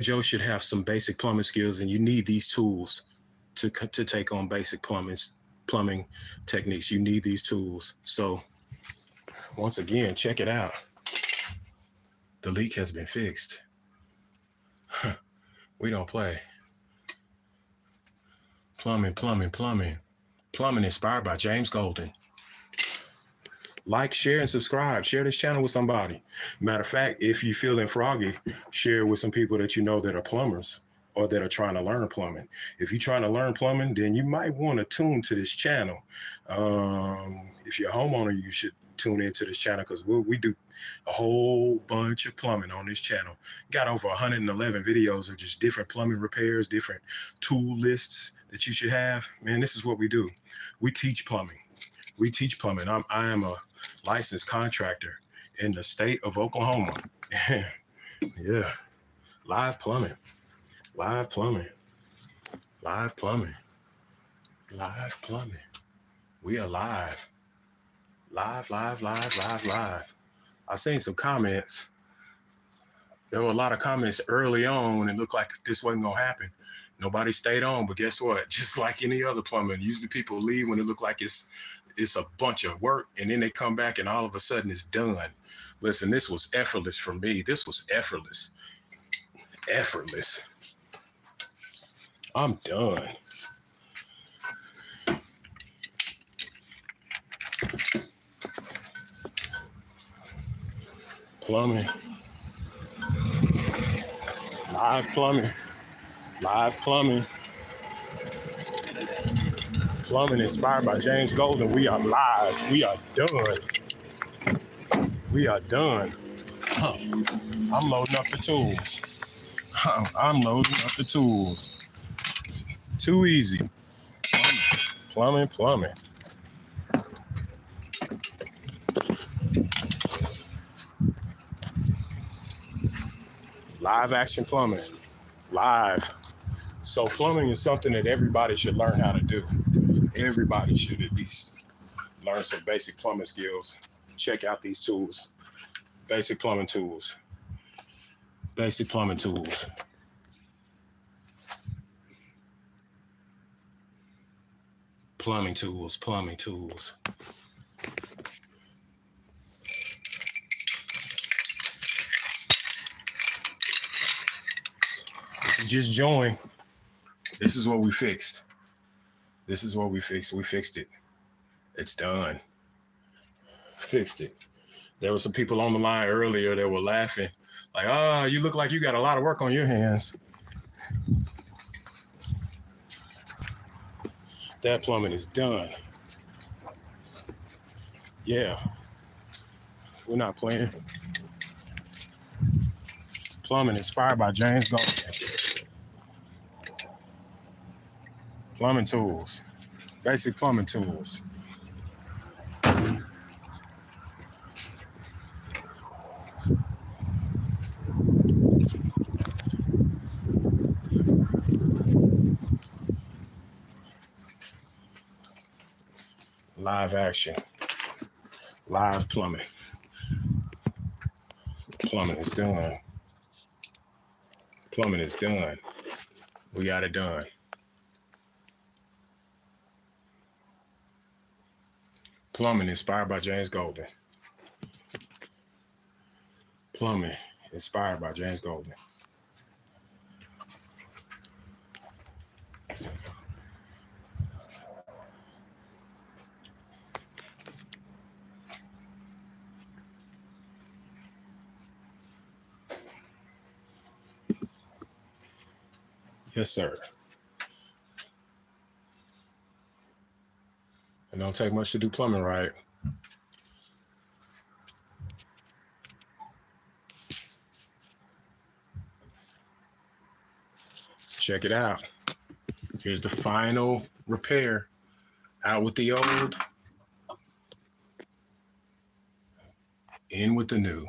Joe should have some basic plumbing skills, and you need these tools to take on basic plumbing techniques. You need these tools. So once again, check it out. The leak has been fixed. We don't play. Plumbing. Plumbing inspired by James Golden. Like, share, and subscribe. Share this channel with somebody. Matter of fact, if you're feeling froggy, share with some people that you know that are plumbers or that are trying to learn plumbing. If you're trying to learn plumbing, then you might want to tune to this channel. If you're a homeowner, you should tune into this channel because we do a whole bunch of plumbing on this channel. Got over 111 videos of just different plumbing repairs, different tool lists that you should have. Man, this is what we do. We teach plumbing. I am a licensed contractor in the state of Oklahoma. Yeah. Live plumbing. We are live. Live. I seen some comments. There were a lot of comments early on when it looked like this wasn't gonna happen. Nobody stayed on, but guess what? Just like any other plumbing, usually people leave when it look like it's a bunch of work, and then they come back and all of a sudden it's done. Listen, this was effortless for me. This was effortless. I'm done. Plumbing. Live plumbing. Plumbing inspired by James Golden. We are live. We are done. I'm loading up the tools. Too easy. Plumbing. Live action plumbing. Live. So plumbing is something that everybody should learn how to do. Everybody should at least learn some basic plumbing skills. Check out these tools. Basic plumbing tools. Plumbing tools. If you just joined, this is what we fixed. We fixed it. It's done. Fixed it. There were some people on the line earlier that were laughing. Like, you look like you got a lot of work on your hands. That plumbing is done. Yeah. We're not playing. Plumbing inspired by James Golden. Plumbing tools. Basic plumbing tools. Live action. Live plumbing. Plumbing is done. We got it done. Plumbing inspired by James Golden. Plumbing inspired by James Golden. Yes, sir. It don't take much to do plumbing right. Check it out. Here's the final repair. Out with the old, in with the new.